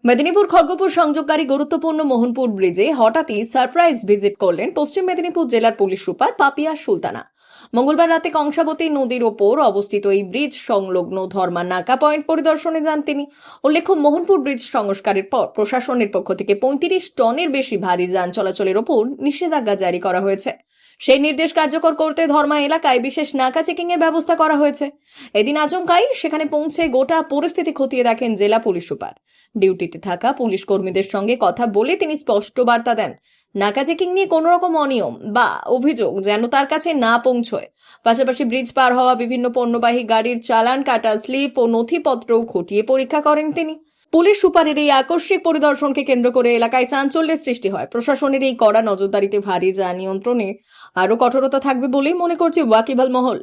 মেদিনীপুর খড়গপুর সংযোগকারী গুরুত্বপূর্ণ মোহনপুর ব্রিজে হঠাৎই সারপ্রাইজ ভিজিট করলেন পশ্চিম মেদিনীপুর জেলার পুলিশ সুপার পাপিয়া সুলতানা। মঙ্গলবার রাতে কংসাবতী নদীর ওপর অবস্থিত এই ব্রিজ সংলগ্ন ধর্মা নাকা পয়েন্ট পরিদর্শনে যান তিনি। উল্লেখ্য, মোহনপুর ব্রিজ সংস্কারের পর প্রশাসনের পক্ষ থেকে ৩৫ টনের বেশি ভারী যান চলাচলের ওপর নিষেধাজ্ঞা জারি করা হয়েছে। সেই নির্দেশ কার্যকর করতে ধর্মা এলাকায় বিশেষ নাকা চেকিং এর ব্যবস্থা করা হয়েছে। এদিন আচমকাই সেখানে পৌঁছে গোটা পরিস্থিতি খতিয়ে দেখেন জেলা পুলিশ সুপার। ডিউটিতে থাকা পুলিশ কর্মীদের সঙ্গে কথা বলে তিনি স্পষ্ট বার্তা দেন, নাকা চেকিং নিয়ে কোনো রকম অনিয়ম বা অভিযোগ যেন তার কাছে না পৌঁছয়। পাশাপাশি ব্রিজ পার হওয়া বিভিন্ন পণ্যবাহী গাড়ির চালান কাটা, স্লিপ ও নথিপত্রও খতিয়ে পরীক্ষা করেন তিনি। পুলিশ সুপারের এই আকস্মিক পরিদর্শনকে কেন্দ্র করে এলাকায় চাঞ্চল্যের সৃষ্টি হয়। প্রশাসনের এই কড়া নজরদারিতে ভারী যান নিয়ন্ত্রণে আরো কঠোরতা থাকবে বলেই মনে করছে ওয়াকিবহাল মহল।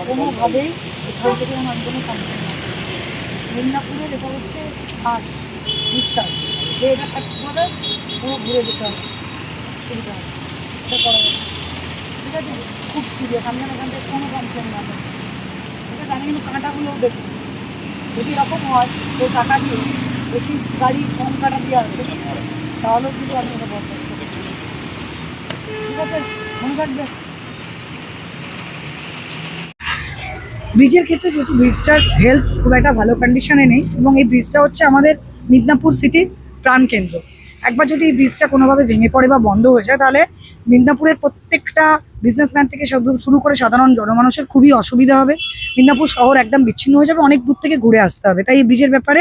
কোনোভাবেই এখান থেকে আমার কোনো কমপ্লেন না। মেদিনীপুরের এটা হচ্ছে শ্বাস নিঃশ্বাস, যে এটা থাকতে হবে পুরো ঘুরে যেতে হবে, সুবিধা হবে, এটা করা যাবে। ঠিক আছে, খুব সিরিয়াস। আমি এখান থেকে কোনো কমপ্লেন না করি, ঠিক আছে। আমি কিন্তু কাঁটাগুলোও দেখি, যদি এরকম হয় তো টাকা দিয়ে বেশি গাড়ি কম কাটা দিয়ে আসে, তাহলেও কিন্তু আমি এটা বরদাস্ত করি। ঠিক আছে, মনে থাকবে। ব্রিজের ক্ষেত্রে যেহেতু ব্রিজটার হেলথ খুব একটা ভালো কন্ডিশনে নেই এবং এই ব্রিজটা হচ্ছে আমাদের মিদনাপুর সিটির প্রাণকেন্দ্র। একবার যদি এই ব্রিজটা কোনোভাবে ভেঙে পড়ে বা বন্ধ হয়ে যায়, তাহলে মিদনাপুরের প্রত্যেকটা বিজনেসম্যান থেকে শুরু করে সাধারণ জনমানুষের খুবই অসুবিধা হবে। মিদনাপুর শহর একদম বিচ্ছিন্ন হয়ে যাবে, অনেক দূর থেকে ঘুরে আসতে হবে। তাই এই ব্রিজের ব্যাপারে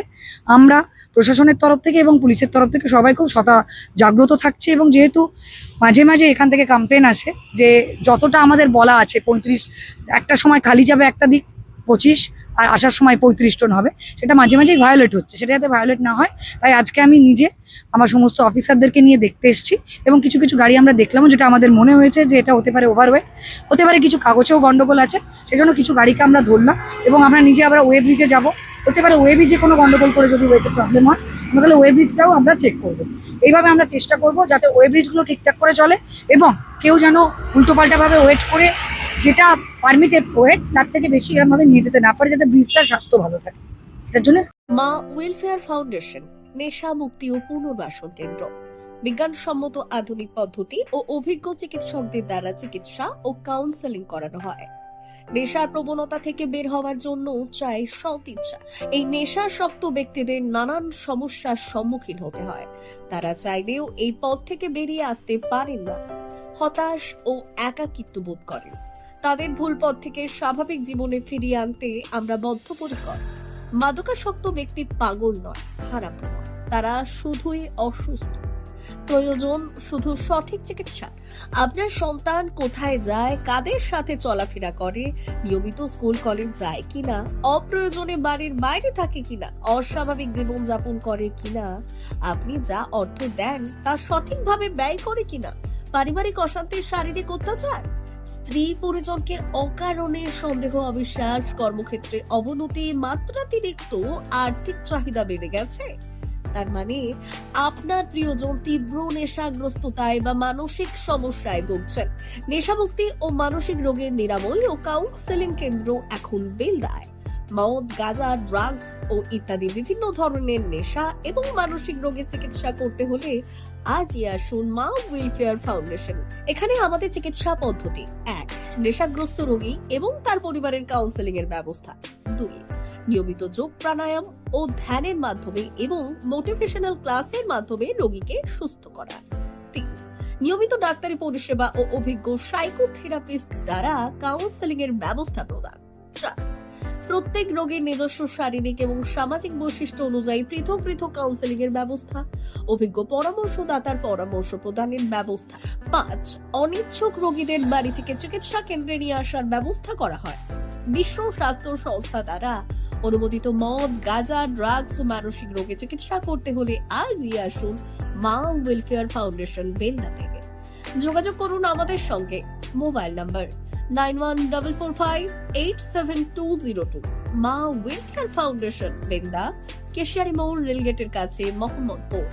আমরা প্রশাসনের তরফ থেকে এবং পুলিশের তরফ থেকে সবাই খুব জাগ্রত থাকছে। এবং যেহেতু মাঝে মাঝে এখান থেকে কমপ্লেন আসে যে যতটা আমাদের বলা আছে 35, একটা সময় খালি যাবে একটা দিক 25 আর আসার সময় 35 টন হবে, সেটা মাঝে মাঝেই ভায়োলেট হচ্ছে। সেটা যাতে ভায়োলেট না হয়, তাই আজকে আমি নিজে আমার সমস্ত অফিসারদেরকে নিয়ে দেখতে এসেছি এবং কিছু কিছু গাড়ি আমরা দেখলাম যেটা আমাদের মনে হয়েছে যে এটা হতে পারে ওভারওয়েট, হতে পারে কিছু কাগজেও গন্ডগোল আছে। সেজন্য কিছু গাড়িকে আমরা ধরলাম এবং আমরা নিজে আবার ওয়ে ব্রিজে যাব। হতে পারে ওয়ে ব্রিজে কোনো গন্ডগোল করে যদি ওয়েতে প্রবলেম হয়, আমরা তাহলে ওয়ে ব্রিজটাও আমরা চেক করবো। এইভাবে আমরা চেষ্টা করব যাতে ওয়ে ব্রিজগুলো ঠিকঠাক করে চলে এবং কেউ যেন উল্টোপাল্টাভাবে ওয়েট করে যেটা পারমিটেড ওয়েট তার থেকে বেশি এরকমভাবে নিয়ে যেতে না পারে, যাতে ব্রিজটার স্বাস্থ্য ভালো থাকে। এটার জন্য মা ওয়েলফেয়ার ফাউন্ডেশন নেশা মুক্তি ও পুনর্বাসন কেন্দ্র বিজ্ঞানসম্মত আধুনিক পদ্ধতি ও অভিজ্ঞ চিকিৎসকদের দ্বারা চিকিৎসা ও কাউন্সেলিং করানো হয়। নেশার প্রবণতা থেকে বের হওয়ার জন্য চাই সৎ ইচ্ছা। এই নেশাসক্ত ব্যক্তিদের নানান সমস্যার সম্মুখীন হতে হয়। তারা চাইলেও এই পথ থেকে বেরিয়ে আসতে পারেন না, হতাশ ও একাকিত্ব বোধ করেন। তাদের ভুল পথ থেকে স্বাভাবিক জীবনে ফিরিয়ে আনতে আমরা বদ্ধপরিকর। মাদকাসক্ত ব্যক্তি পাগল নয়, খারাপ নয়, তারা শুধুই অসুস্থ। প্রয়োজন শুধু সঠিক চিকিৎসা। আপনার সন্তান কোথায় যায়, কাদের সাথে চলাফেরা করে, নিয়মিত স্কুল কলেজ যায় কিনা, অপ্রয়োজনে বাড়ির বাইরে থাকে কিনা, অস্বাভাবিক জীবন যাপন করে কিনা, আপনি যা অর্থ দেন তা সঠিকভাবে ব্যয় করে কিনা, পারিবারিক অশান্তি, শারীরিক অত্যাচার, স্ত্রী পরিজনকে অকারণে সন্দেহ, অবিশ্বাস, কর্মক্ষেত্রে অবনতি, মাত্রাতিরিক্ত আর্থিক চাহিদা বেড়ে গেছে, তার মানে আপনার প্রিয়জন তীব্র নেশাগ্রস্ততায় বা মানসিক সমস্যায় ভুগছেন। নেশামুক্তি ও মানসিক রোগের নিরাময় ও কাউন্সেলিং কেন্দ্র এখন বেলদায়। মদ, গাঁজা, ড্রাগস ও ইত্যাদি বিভিন্ন ধরনের নেশা এবং মানসিক রোগের চিকিৎসা করতে হলে আজই আসুন মা ওয়েলফেয়ার ফাউন্ডেশন। এখানে আমাদের চিকিৎসা পদ্ধতি: 1. নেশাগ্রস্ত রোগী এবং তার পরিবারের কাউন্সেলিং এর ব্যবস্থা। 2. নিয়মিত যোগ, প্রাণায়াম ও ধ্যানের মাধ্যমে এবং মোটিভেশনাল ক্লাসের মাধ্যমে রোগীকে সুস্থ করা। 3. নিয়মিত ডাক্তারি পরিষেবা ও অভিজ্ঞ সাইকোথেরাপিস্ট দ্বারা কাউন্সেলিং এর ব্যবস্থা প্রদান। 4, প্রত্যেক রোগীর নিজস্ব শারীরিক এবং সামাজিক বৈশিষ্ট্য অনুযায়ী পৃথক পৃথক কাউন্সেলিং এর ব্যবস্থা, অভিজ্ঞ পরামর্শদাতার পরামর্শ প্রদানের ব্যবস্থা। 5, অনিচ্ছুক রোগীদের বাড়ি থেকে চিকিৎসা কেন্দ্রে নিয়ে আসার ব্যবস্থা করা হয়। বিশ্ব স্বাস্থ্য সংস্থা দ্বারা অনুমোদিত মদ, গাঁজা, ড্রাগস ও মানসিক রোগে চিকিৎসা করতে হলে আজই আসুন মা ওয়েলফেয়ার ফাউন্ডেশন বেলদা থেকে। যোগাযোগ করুন আমাদের সঙ্গে। Mobile number 9144587202। মা ওয়েলফেয়ার ফাউন্ডেশন বেলদা, কেশিয়ারি মোড়, রেলগেটের কাছে, মোহাম্মদপুর।